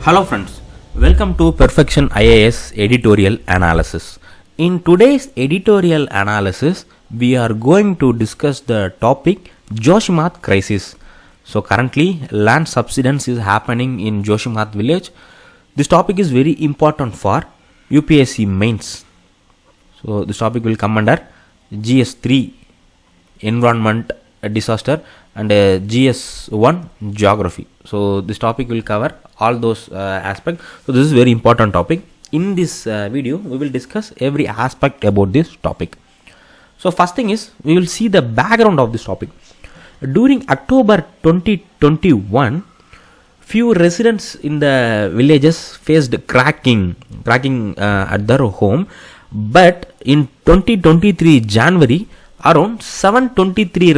Hello friends, welcome to Perfection IAS Editorial Analysis. In today's editorial analysis, we are going to discuss the topic Joshimath crisis. So currently land subsidence is happening in Joshimath village. This topic is very important for UPSC mains. So this topic will come under GS3 environment disaster and GS1 geography. So this topic will cover all those aspects. So this is very important topic. In this video we will discuss every aspect about this topic. So first thing is we will see the background of this topic. During October 2021, few residents in the villages faced cracking at their home, but in 2023 January around 723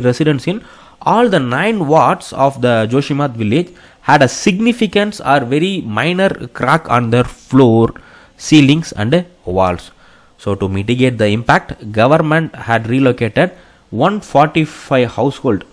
residents in all the 9 wards of the Joshimath village had a significant or very minor crack on their floor, ceilings and walls. So to mitigate the impact, government had relocated 145 households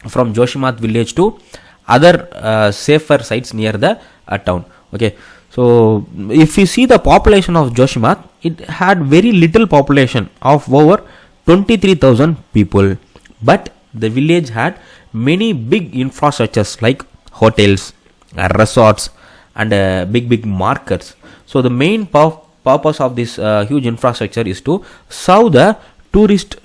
from Joshimath village to other safer sites near the town. Okay, so if you see the population of Joshimath, it had very little population of over 23,000 people, but the village had many big infrastructures like hotels, resorts and big markets. So the main purpose of this huge infrastructure is to serve the tourist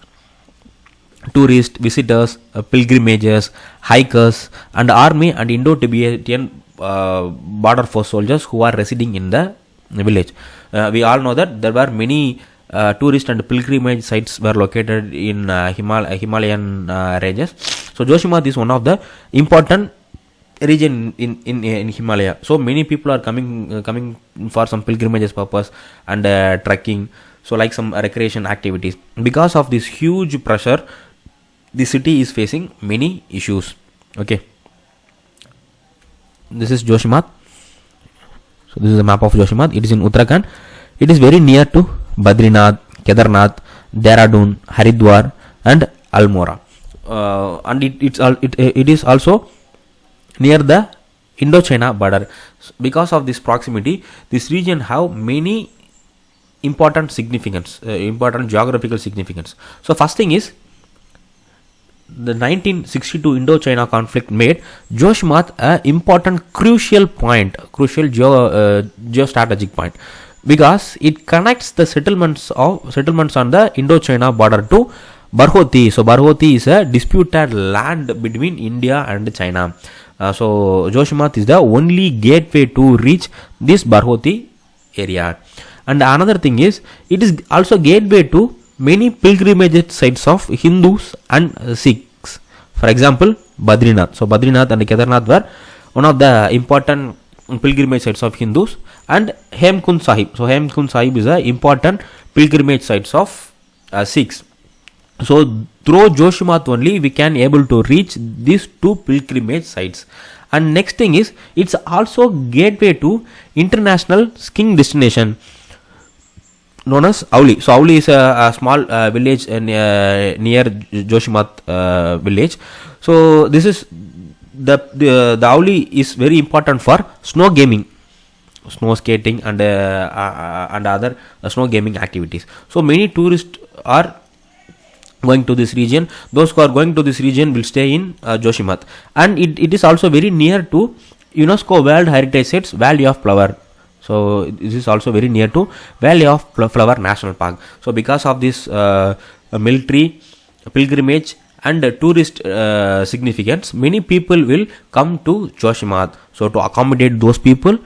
visitors, pilgrimages, hikers and army and Indo-Tibetan border force soldiers who are residing in the village. We all know that there were many tourist and pilgrimage sites were located in Himalayan ranges. So Joshimath is one of the important region in Himalaya. So many people are coming for some pilgrimages purpose and trekking. So like some recreation activities. Because of this huge pressure, the city is facing many issues. Okay. This is Joshimath. So this is the map of Joshimath. It is in Uttarakhand. It is very near to Badrinath, Kedarnath, Dehradun, Haridwar and Almora. And it is also near the Indo-China border. Because of this proximity, this region have many important geographical significance. So first thing is the 1962 Indo-China conflict made Joshimath a important crucial geostrategic point, because it connects the settlements on the Indo-China border to Barhoti. So Barhoti is a disputed land between India and China. So Joshimath is the only gateway to reach this Barhoti area. And another thing is it is also gateway to many pilgrimage sites of Hindus and Sikhs. For example, Badrinath. So Badrinath and Kedarnath were one of the important pilgrimage sites of Hindus, and Hemkund Sahib. So Hemkund Sahib is a important pilgrimage sites of Sikhs. So through Joshimath only we can able to reach these two pilgrimage sites. And next thing is it's also gateway to international skiing destination known as Auli. So Auli is a small village near Joshimath village. So this is the Auli is very important for snow gaming, snow skating and other snow gaming activities. So many tourists are going to this region. Those who are going to this region will stay in Joshimath, and it is also very near to UNESCO World Heritage Sites Valley of Flower. So this is also very near to Valley of Flower National Park. So because of this military pilgrimage and tourist significance, many people will come to Joshimath. So to accommodate those people,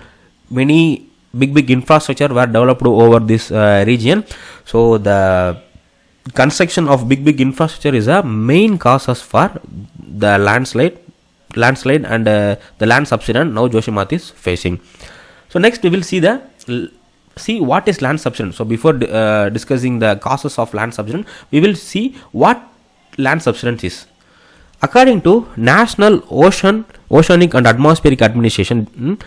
many big infrastructure were developed over this region. So the construction of big infrastructure is a main causes for the landslide and the land subsidence now Joshimath is facing. So next we will see what is land subsidence. So before discussing the causes of land subsidence, we will see what land subsidence is. According to National Oceanic and Atmospheric Administration,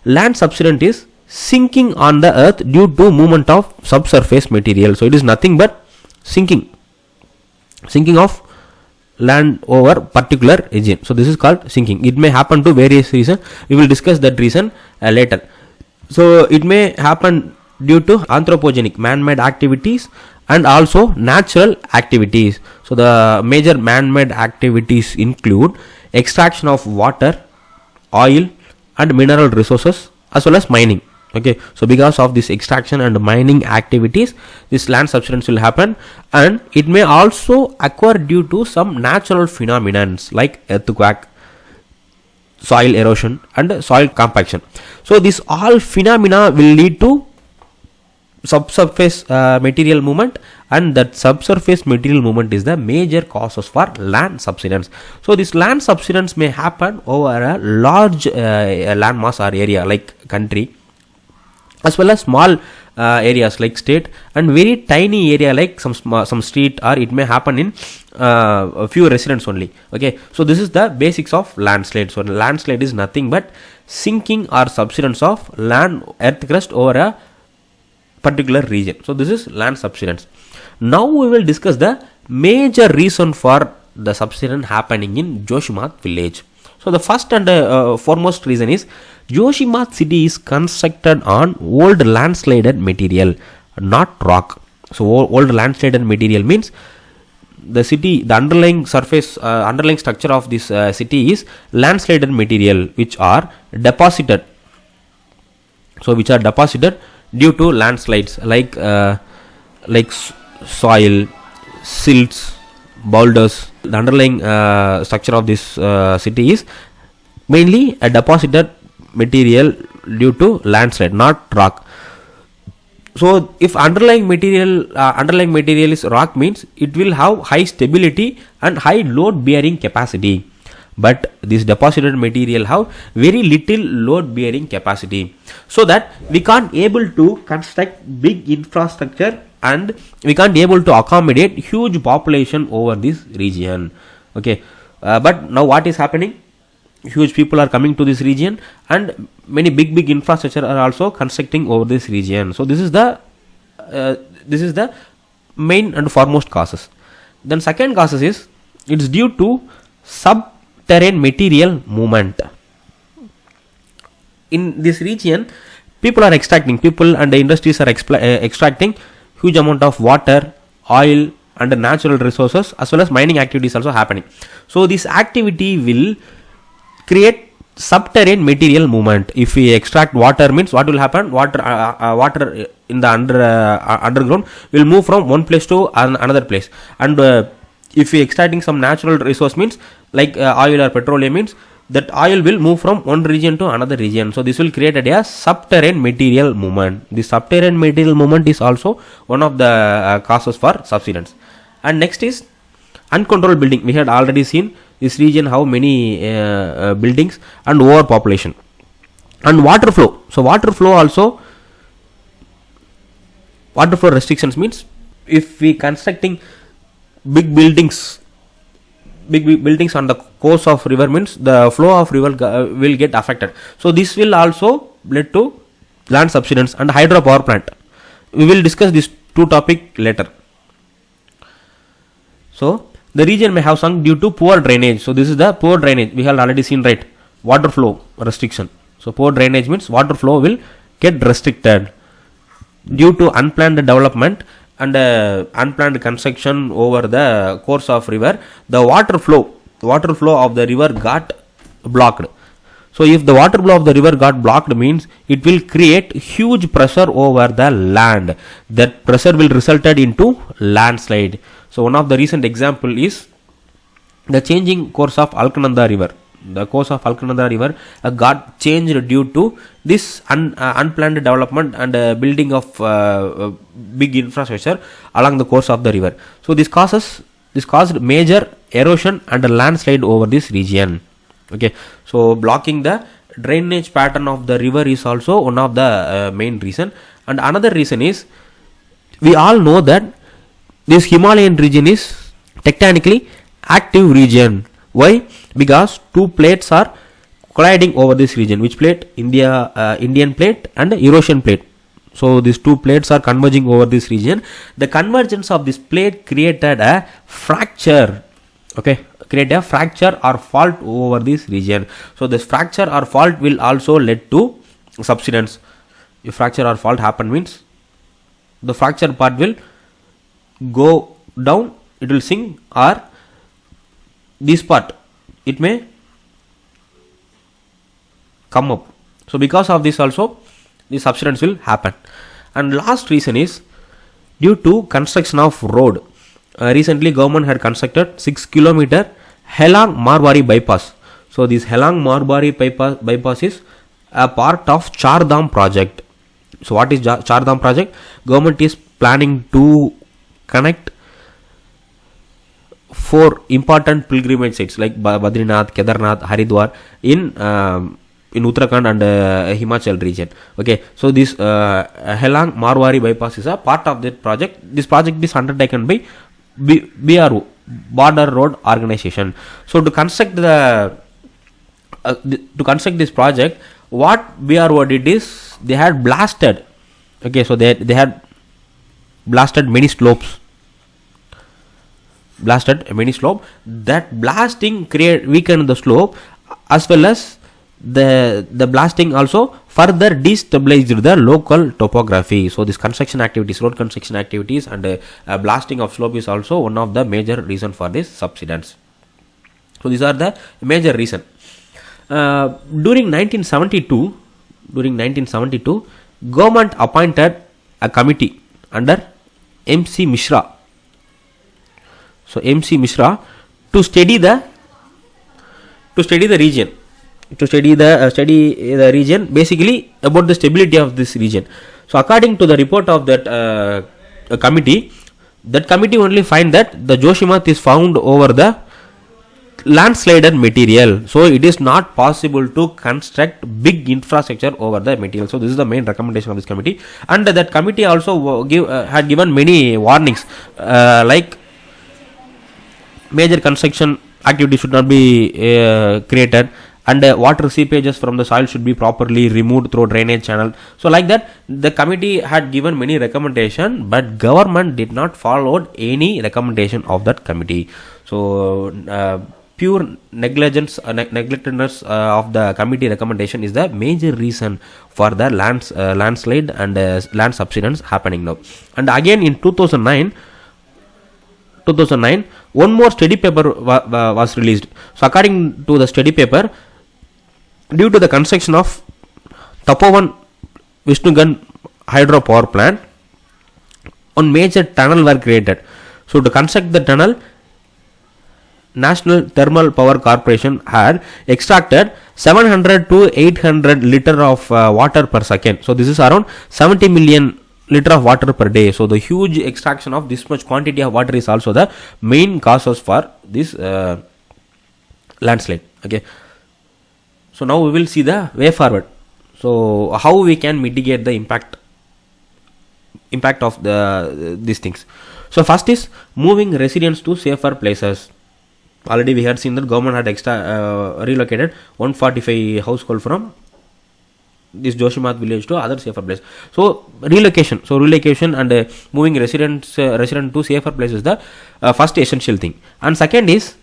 land subsidence is sinking on the earth due to movement of subsurface material. So it is nothing but sinking of land over particular region. So this is called sinking. It may happen to various reasons. We will discuss that reason later. So it may happen due to anthropogenic man-made activities and also natural activities. So the major man-made activities include extraction of water, oil and mineral resources as well as mining. Okay, so because of this extraction and mining activities, this land subsidence will happen, and it may also occur due to some natural phenomena like earthquake, soil erosion and soil compaction. So this all phenomena will lead to subsurface material movement, and that subsurface material movement is the major causes for land subsidence. So this land subsidence may happen over a large land mass or area like country, as well as small areas like state, and very tiny area like some street, or it may happen in a few residents only. Okay, so this is the basics of landslide. So landslide is nothing but sinking or subsidence of land earth crust over a particular region. So this is land subsidence. Now we will discuss the major reason for the subsidence happening in Joshimath village. So the first and foremost reason is Joshimath city is constructed on old landslided material, not rock. So old landslided material means the city, the underlying surface, underlying structure of this city is landslided material, which are deposited. So which are deposited due to landslides like soil, silts, boulders. The underlying structure of this city is mainly a deposited material due to landslide, not rock. So if underlying material is rock, means it will have high stability and high load bearing capacity, but this deposited material have very little load bearing capacity, so that we can't able to construct big infrastructure and we can't able to accommodate huge population over this region. Okay, but now what is happening? Huge people are coming to this region, and many big infrastructure are also constructing over this region. So this is the main and foremost causes. Then second causes is it's due to subterranean material movement. In this region, people and the industries are extracting huge amount of water, oil and natural resources, as well as mining activities also happening. So this activity will create subterranean material movement. If we extract water, means what will happen? Water in the underground will move from one place to another place, and if we extracting some natural resource, means like oil or petroleum, means that oil will move from one region to another region. So this will create a subterranean material movement. This subterranean material movement is also one of the causes for subsidence. And next is uncontrolled building. We had already seen this region how many buildings and overpopulation. And water flow. So water flow restrictions means if we constructing big buildings on the course of river, means the flow of river will get affected. So this will also lead to land subsidence. And hydropower plant, we will discuss these two topics later. So the region may have sunk due to poor drainage. So this is the poor drainage. We have already seen, right? Water flow restriction. So poor drainage means water flow will get restricted due to unplanned development and unplanned construction over the course of river. The water flow of the river got blocked. So if the water flow of the river got blocked, means it will create huge pressure over the land. That pressure will resulted into landslide. So one of the recent example is the changing course of Alkananda river. The course of Alkananda river got changed due to this unplanned development and building of big infrastructure along the course of the river. So this caused major erosion and landslide over this region. Okay, so blocking the drainage pattern of the river is also one of the main reason. And another reason is, we all know that this Himalayan region is tectonically active region. Why? Because two plates are colliding over this region. Which plate? Indian plate and Eurasian plate. So these two plates are converging over this region. The convergence of this plate created a fracture Okay, create a fracture or fault over this region. So this fracture or fault will also lead to subsidence. If fracture or fault happen means the fracture part will go down, it will sink, or this part it may come up. So because of this also the subsidence will happen. And last reason is due to construction of road. Recently government had constructed 6 kilometer Helang Marwari bypass. So this Helang Marwari bypass is a part of Char Dham project. So what is Char Dham project? Government is planning to connect 4 important pilgrimage sites like Badrinath, Kedarnath, Haridwar in Uttarakhand and Himachal region. Okay, so this Helang Marwari bypass is a part of that project. This project is undertaken by BRO, Border Road Organization. So to construct this project, what BRO did is they had blasted. Okay, so they had blasted many slopes. That blasting weakened the slope, as well as the blasting also further destabilized the local topography. So this construction activities, road construction activities, and blasting of slope is also one of the major reason for this subsidence. So these are the major reason. During 1972, government appointed a committee under MC Mishra. So MC Mishra to study the region. To study the region, basically about the stability of this region. So according to the report of that committee, only find that the Joshimath is found over the landslided material. So it is not possible to construct big infrastructure over the material. So this is the main recommendation of this committee. And that committee also had given many warnings, like major construction activity should not be created, and water seepages from the soil should be properly removed through drainage channel. So like that, the committee had given many recommendation, but government did not follow any recommendation of that committee. So pure negligence of the committee recommendation is the major reason for the landslide and land subsidence happening now. And again in 2009, one more study paper was released. So according to the study paper, due to the construction of Tapovan Vishnugan hydropower plant, one major tunnel were created. So to construct the tunnel, National Thermal Power Corporation had extracted 700 to 800 liter of water per second. So this is around 70 million liter of water per day. So the huge extraction of this much quantity of water is also the main causes for this landslide. Okay, so now we will see the way forward. So how we can mitigate the impact of these things. So first is moving residents to safer places. Already we had seen that government had relocated 145 household from this Joshimath village to other safer place. So relocation and moving resident to safer places is the first essential thing. And second is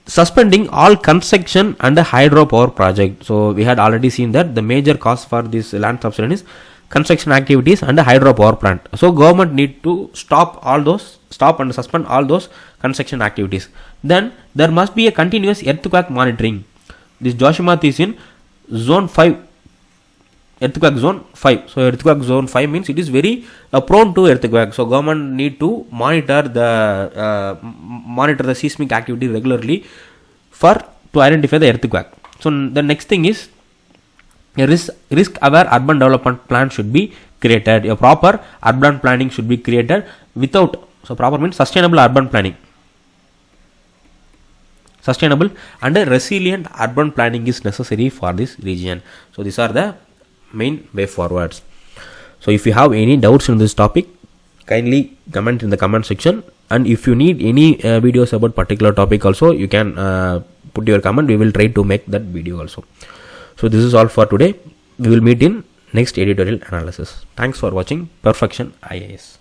suspending all construction and hydropower project. So we had already seen that the major cause for this land subsidence is construction activities and hydropower plant. So government need to stop and suspend all those construction activities. Then there must be a continuous earthquake monitoring. This Joshimath is in zone 5, earthquake zone 5. So earthquake zone 5 means it is very prone to earthquake. So government need to monitor the seismic activity regularly to identify the earthquake. So the next thing is a risk aware urban development plan should be created. A proper urban planning should be created proper means sustainable urban planning. Sustainable and resilient urban planning is necessary for this region. So these are the main way forwards. So if you have any doubts in this topic, kindly comment in the comment section. And if you need any videos about particular topic also, you can put your comment. We will try to make that video also. So this is all for today. We will meet in next editorial analysis. Thanks for watching Perfection IAS.